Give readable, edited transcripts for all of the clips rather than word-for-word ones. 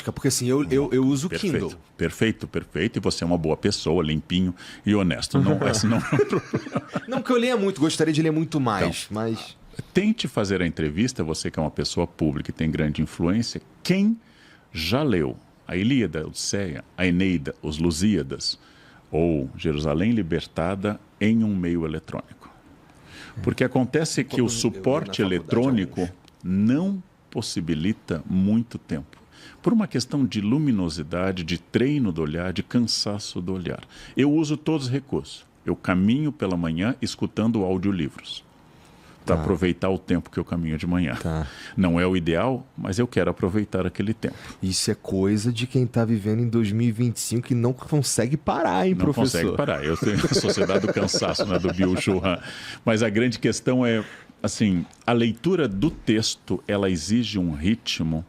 prática, porque assim, eu uso o Kindle. Perfeito. E você é uma boa pessoa, limpinho e honesto. Não, esse não é um problema. Não que eu leia muito, gostaria de ler muito mais, Então, mas... Tente fazer a entrevista, você que é uma pessoa pública e tem grande influência, quem já leu a Ilíada, a Odisseia, a Eneida, os Lusíadas ou Jerusalém Libertada em um meio eletrônico. Porque acontece que o suporte eletrônico não possibilita muito tempo. Por uma questão de luminosidade, de treino do olhar, de cansaço do olhar. Eu uso todos os recursos. Eu caminho pela manhã escutando audiolivros. Para aproveitar o tempo que eu caminho de manhã. Não é o ideal, mas eu quero aproveitar aquele tempo. Isso é coisa de quem está vivendo em 2025 e não consegue parar, hein, professor? Não consegue parar. Eu tenho a Sociedade do Cansaço, né, do Byung-Chul Han. Mas a grande questão é, assim, a leitura do texto, ela exige um ritmo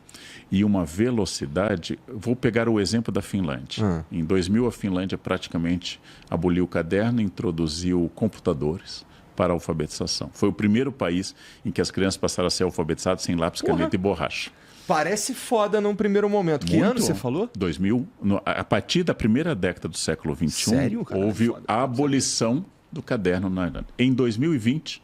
e uma velocidade. Vou pegar o exemplo da Finlândia. Em 2000, a Finlândia praticamente aboliu o caderno, introduziu computadores para a alfabetização. Foi o primeiro país em que as crianças passaram a ser alfabetizadas sem lápis, caneta e borracha. Parece foda num primeiro momento. Que ano você falou? 2000. A partir da primeira década do século XXI, Sério? houve a abolição do caderno na Irlanda. Em 2020,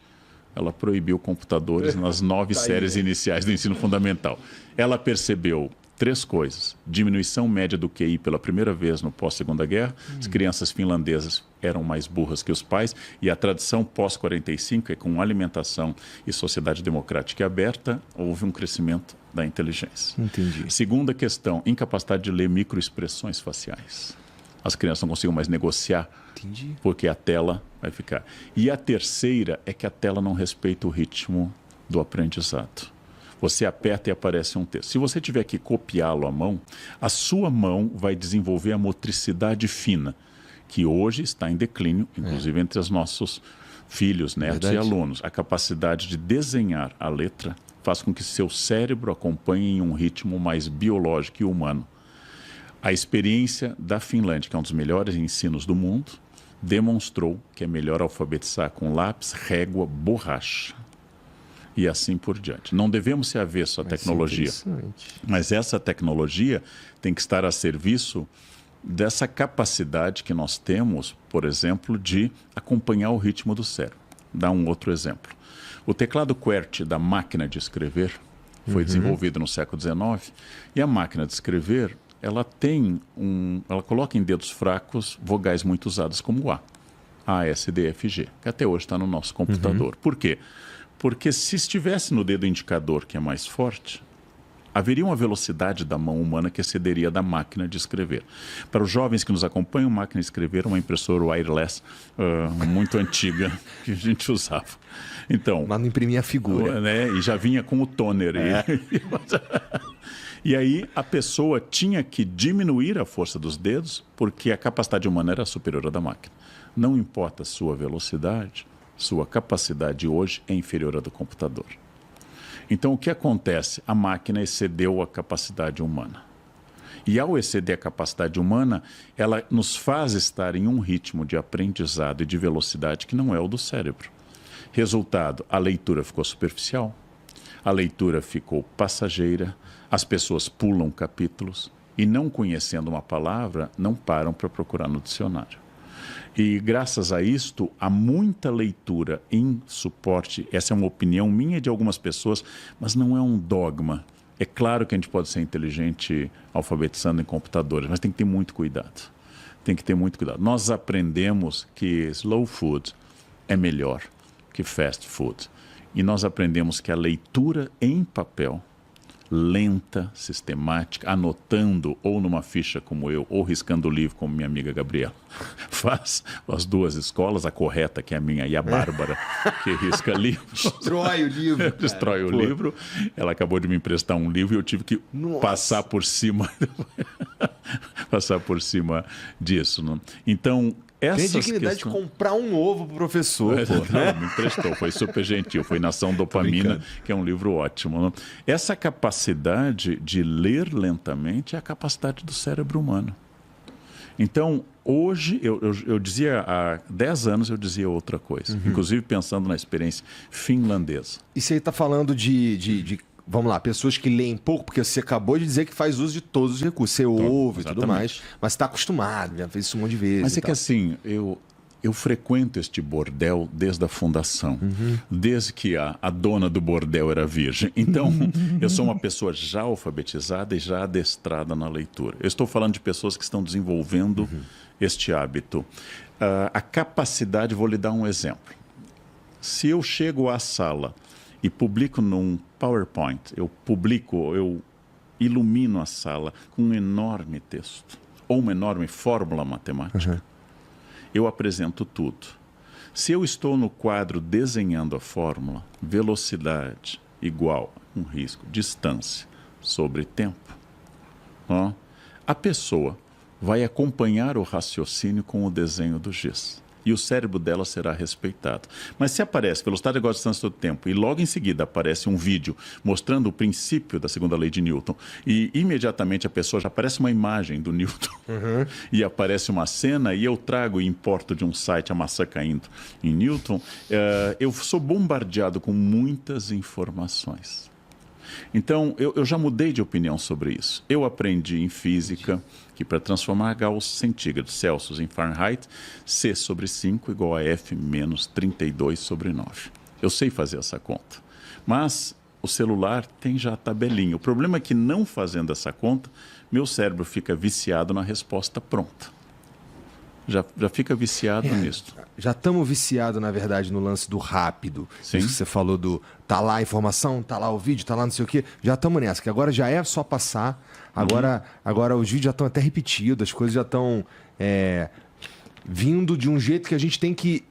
ela proibiu computadores nas 9 séries iniciais do ensino fundamental. Ela percebeu 3 coisas. Diminuição média do QI pela primeira vez no pós-Segunda Guerra. As crianças finlandesas eram mais burras que os pais. E a tradição pós-45 é com alimentação e sociedade democrática e aberta, houve um crescimento da inteligência. Entendi. Segunda questão, incapacidade de ler microexpressões faciais. As crianças não conseguem mais negociar. Entendi. Porque a tela vai ficar. E a terceira é que a tela não respeita o ritmo do aprendizado. Você aperta e aparece um texto. Se você tiver que copiá-lo à mão, a sua mão vai desenvolver a motricidade fina, que hoje está em declínio, inclusive entre os nossos filhos, netos e alunos. A capacidade de desenhar a letra faz com que seu cérebro acompanhe em um ritmo mais biológico e humano. A experiência da Finlândia, que é um dos melhores ensinos do mundo, demonstrou que é melhor alfabetizar com lápis, régua, borracha. E assim por diante. Não devemos ser avessos à tecnologia, mas essa tecnologia tem que estar a serviço dessa capacidade que nós temos, por exemplo, de acompanhar o ritmo do cérebro. Dá um outro exemplo. O teclado QWERTY da máquina de escrever foi desenvolvido no século XIX e a máquina de escrever, ela coloca em dedos fracos vogais muito usadas como A, S, D, F, G, que até hoje está no nosso computador. Por quê? Porque se estivesse no dedo indicador, que é mais forte, haveria uma velocidade da mão humana que excederia da máquina de escrever. Para os jovens que nos acompanham, máquina de escrever é uma impressora wireless muito antiga que a gente usava. Então, mas não imprimia a figura. Né, e já vinha com o toner. E aí a pessoa tinha que diminuir a força dos dedos porque a capacidade humana era superior à da máquina. Não importa a sua velocidade, sua capacidade hoje é inferior à do computador. Então, o que acontece? A máquina excedeu a capacidade humana. E ao exceder a capacidade humana, ela nos faz estar em um ritmo de aprendizado e de velocidade que não é o do cérebro. Resultado, a leitura ficou superficial, a leitura ficou passageira, as pessoas pulam capítulos e, não conhecendo uma palavra, não param para procurar no dicionário. E graças a isto, há muita leitura em suporte. Essa é uma opinião minha e de algumas pessoas, mas não é um dogma. É claro que a gente pode ser inteligente alfabetizando em computadores, mas tem que ter muito cuidado. Tem que ter muito cuidado. Nós aprendemos que slow food é melhor que fast food. E nós aprendemos que a leitura em papel, lenta, sistemática, anotando ou numa ficha como eu, ou riscando o livro como minha amiga Gabriela faz, as duas escolas, a correta que é a minha e a Bárbara que risca livro. Destrói o livro. Destrói o livro. Ela acabou de me emprestar um livro e eu tive que passar por cima disso. Né? Então, tem dignidade de comprar um novo pro professor. Não, me emprestou, foi super gentil. Foi Nação Dopamina, que é um livro ótimo. Né? Essa capacidade de ler lentamente é a capacidade do cérebro humano. Então, hoje, eu dizia, há 10 anos eu dizia outra coisa. Inclusive pensando na experiência finlandesa. E você está falando de vamos lá, pessoas que leem pouco, porque você acabou de dizer que faz uso de todos os recursos. Você ouve e tudo mais, mas você está acostumado, já fez isso um monte de vezes. Mas é que assim, eu frequento este bordel desde a fundação, desde que a dona do bordel era virgem. Então, eu sou uma pessoa já alfabetizada e já adestrada na leitura. Eu estou falando de pessoas que estão desenvolvendo este hábito. A capacidade, vou lhe dar um exemplo. Se eu chego à sala e publico num PowerPoint, eu ilumino a sala com um enorme texto ou uma enorme fórmula matemática, eu apresento tudo. Se eu estou no quadro desenhando a fórmula, velocidade igual um risco, distância sobre tempo, a pessoa vai acompanhar o raciocínio com o desenho do giz. E o cérebro dela será respeitado. Mas se aparece velocidade igual a distância do tempo e logo em seguida aparece um vídeo mostrando o princípio da segunda lei de Newton e imediatamente a pessoa já aparece uma imagem do Newton e aparece uma cena e eu trago e importo de um site a maçã caindo em Newton, eu sou bombardeado com muitas informações. Então, eu já mudei de opinião sobre isso. Eu aprendi em física que para transformar Gauss centígrados Celsius em Fahrenheit, C sobre 5 igual a F menos 32 sobre 9. Eu sei fazer essa conta. Mas o celular tem já a tabelinha. O problema é que não fazendo essa conta, meu cérebro fica viciado na resposta pronta. Já fica viciado nisso. Já estamos viciados, na verdade, no lance do rápido. Sim. Isso que você falou do tá lá a informação, tá lá o vídeo, tá lá não sei o quê. Já estamos nessa, que agora já é só passar. Agora os vídeos já estão até repetidos, as coisas já estão vindo de um jeito que a gente tem que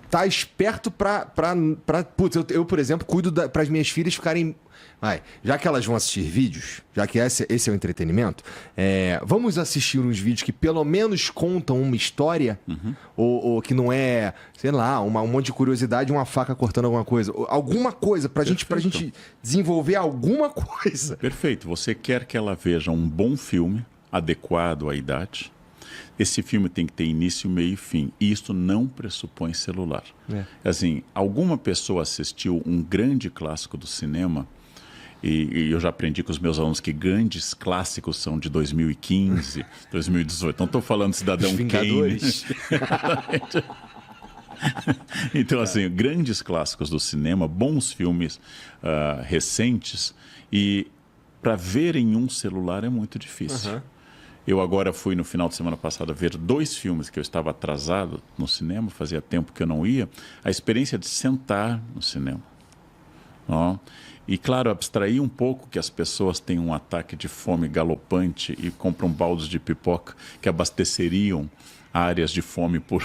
estar esperto putz, eu, por exemplo, cuido para as minhas filhas ficarem... já que elas vão assistir vídeos, já que esse é o entretenimento, vamos assistir uns vídeos que pelo menos contam uma história, ou que não é, sei lá, um monte de curiosidade, uma faca cortando alguma coisa. Alguma coisa, pra gente desenvolver alguma coisa. Perfeito. Você quer que ela veja um bom filme, adequado à idade. Esse filme tem que ter início, meio e fim. E isso não pressupõe celular. Assim, alguma pessoa assistiu um grande clássico do cinema. E eu já aprendi com os meus alunos que grandes clássicos são de 2015, 2018. Então, estou falando de Cidadão Kane. Então, assim, grandes clássicos do cinema, bons filmes recentes. E para ver em um celular é muito difícil. Eu agora fui no final de semana passada ver 2 filmes que eu estava atrasado no cinema, fazia tempo que eu não ia. A experiência de sentar no cinema. E, claro, abstrair um pouco que as pessoas têm um ataque de fome galopante e compram baldes de pipoca que abasteceriam áreas de fome por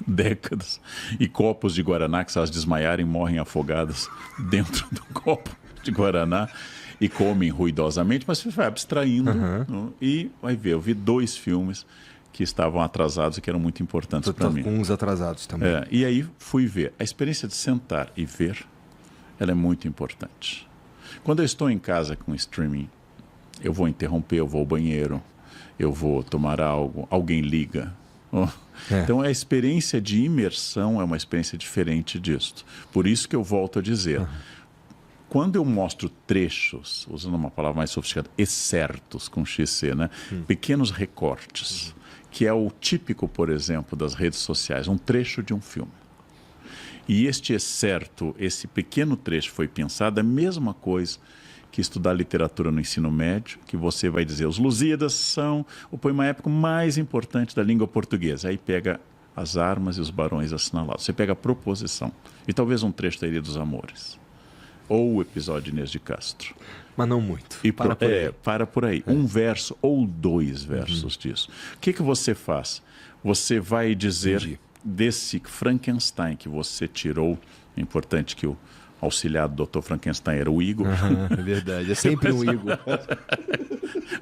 décadas e copos de Guaraná que, se elas desmaiarem, morrem afogadas dentro do copo de Guaraná e comem ruidosamente, mas você vai abstraindo e vai ver. Eu vi 2 filmes que estavam atrasados e que eram muito importantes para mim. Com uns atrasados também. E aí fui ver. A experiência de sentar e ver, ela é muito importante. Quando eu estou em casa com streaming, eu vou interromper, eu vou ao banheiro, eu vou tomar algo, alguém liga. Então, a experiência de imersão é uma experiência diferente disso. Por isso que eu volto a dizer, quando eu mostro trechos, usando uma palavra mais sofisticada, excertos com XC, né? Pequenos recortes, que é o típico, por exemplo, das redes sociais, um trecho de um filme. E este excerto, esse pequeno trecho foi pensado, é a mesma coisa que estudar literatura no ensino médio, que você vai dizer, os Lusíadas são o poema épico mais importante da língua portuguesa. Aí pega as armas e os barões assinalados. Você pega a proposição. E talvez um trecho da Ilha dos Amores. Ou o episódio de Inês de Castro. Mas não muito. E para por aí. Um verso ou 2 versos disso. O que você faz? Você vai dizer desse Frankenstein que você tirou. É importante que o auxiliar do Dr. Frankenstein era o Igor. É verdade, é sempre um Igor.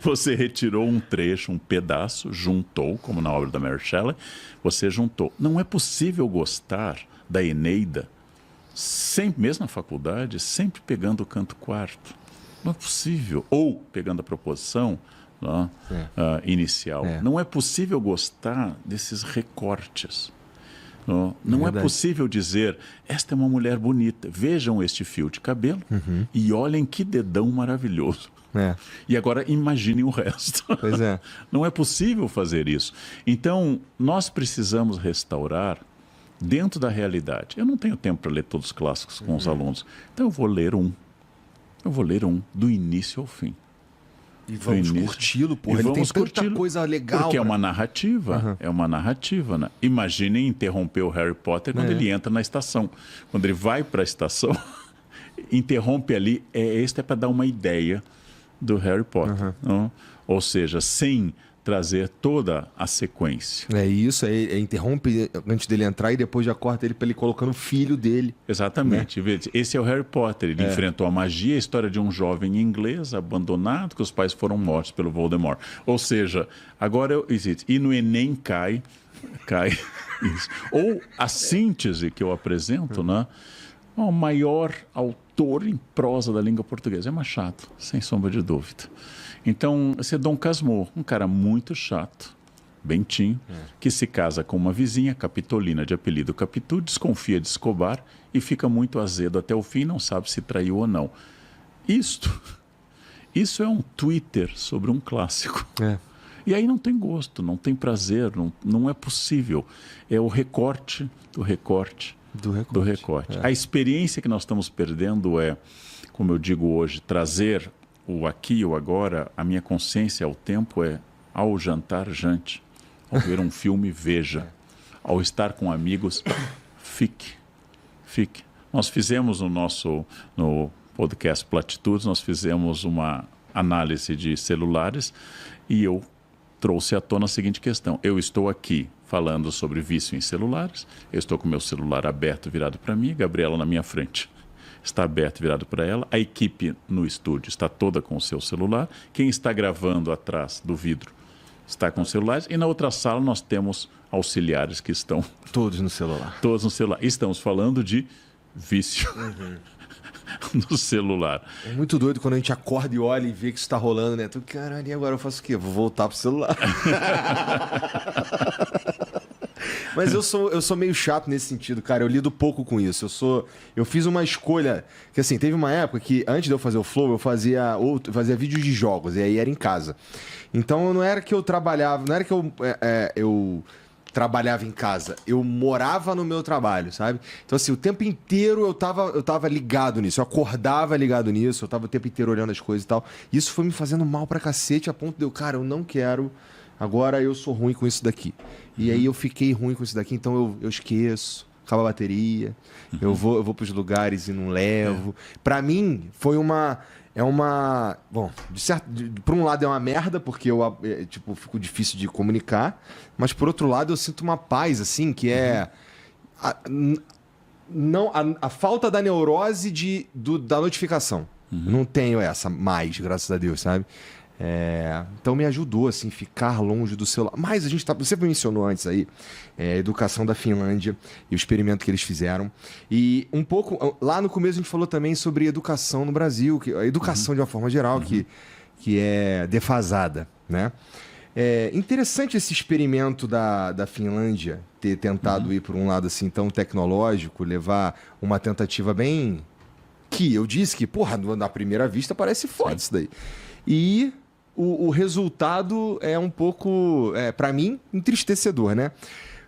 Você retirou um trecho, um pedaço, juntou, como na obra da Mary Shelley, você juntou. Não é possível gostar da Eneida, sempre, mesmo na faculdade, sempre pegando o canto quarto. Não é possível. Ou pegando a proposição inicial. Não é possível gostar desses recortes. Não é possível dizer, esta é uma mulher bonita, vejam este fio de cabelo e olhem que dedão maravilhoso. E agora imaginem o resto. Pois é. Não é possível fazer isso. Então, nós precisamos restaurar dentro da realidade. Eu não tenho tempo para ler todos os clássicos com os alunos. Então eu vou ler um. Do início ao fim. E vamos curti-lo, porra. Ele tem tanta coisa legal. Porque é uma narrativa. É uma narrativa, né? Imaginem interromper o Harry Potter quando ele entra na estação. Quando ele vai para a estação, interrompe ali. Este é para dar uma ideia do Harry Potter. Ou seja, sem trazer toda a sequência. É isso, interrompe antes dele entrar e depois já corta ele para ele colocando o filho dele. Exatamente. Né? Esse é o Harry Potter. Ele enfrentou a magia, a história de um jovem inglês abandonado, que os pais foram mortos pelo Voldemort. Ou seja, agora existe. E no Enem cai isso. Ou a síntese que eu apresento, né? O maior autor em prosa da língua portuguesa é Machado, sem sombra de dúvida. Então, esse é Dom Casmurro, um cara muito chato, bentinho, que se casa com uma vizinha, Capitolina, de apelido Capitu, desconfia de Escobar e fica muito azedo até o fim, não sabe se traiu ou não. Isso é um Twitter sobre um clássico. E aí não tem gosto, não tem prazer, não é possível. É o recorte do recorte. Do recorte. A experiência que nós estamos perdendo é, como eu digo hoje, trazer o aqui e o agora. A minha consciência ao tempo é, ao jantar, jante. Ao ver um filme, veja. Ao estar com amigos, fique. Nós fizemos no podcast Platitudes, nós fizemos uma análise de celulares e eu trouxe à tona a seguinte questão. Eu estou aqui falando sobre vício em celulares, eu estou com o meu celular aberto, virado para mim, Gabriela na minha frente está aberto, virado para ela, a equipe no estúdio está toda com o seu celular, quem está gravando atrás do vidro está com celulares, e na outra sala nós temos auxiliares que estão... Todos no celular. Todos no celular. Estamos falando de vício no celular. É muito doido quando a gente acorda e olha e vê que isso está rolando, né? Tu, caralho, e agora eu faço o quê? Vou voltar pro celular. Mas eu sou meio chato nesse sentido, cara. Eu lido pouco com isso. Eu fiz uma escolha... Que assim, teve uma época que antes de eu fazer o Flow, eu fazia vídeos de jogos. E aí era em casa. Então não era que eu trabalhava... Não era que eu trabalhava em casa. Eu morava no meu trabalho, sabe? Então assim, o tempo inteiro eu tava ligado nisso. Eu acordava ligado nisso. Eu tava o tempo inteiro olhando as coisas e tal. Isso foi me fazendo mal pra cacete, a ponto de cara, eu não quero... Agora eu sou ruim com isso daqui. E aí eu fiquei ruim com isso daqui, então eu esqueço, acaba a bateria, eu vou pros lugares e não levo. Pra mim, foi uma... Bom, por um lado é uma merda, porque eu fico difícil de comunicar, mas por outro lado eu sinto uma paz, assim, que é... A falta da neurose da notificação. Não tenho essa mais, graças a Deus, sabe? Então me ajudou, assim, ficar longe do celular. Mas você mencionou antes aí a educação da Finlândia e o experimento que eles fizeram. E um pouco, lá no começo a gente falou também sobre educação no Brasil, a educação de uma forma geral, que é defasada, né? É interessante esse experimento da Finlândia ter tentado ir por um lado assim tão tecnológico, levar uma tentativa bem... Que eu disse que, porra, na primeira vista parece foda isso daí. E o resultado é um pouco, para mim, entristecedor, né?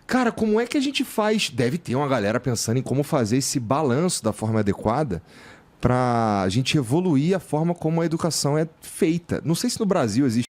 Cara, como é que a gente faz? Deve ter uma galera pensando em como fazer esse balanço da forma adequada para a gente evoluir a forma como a educação é feita. Não sei se no Brasil existe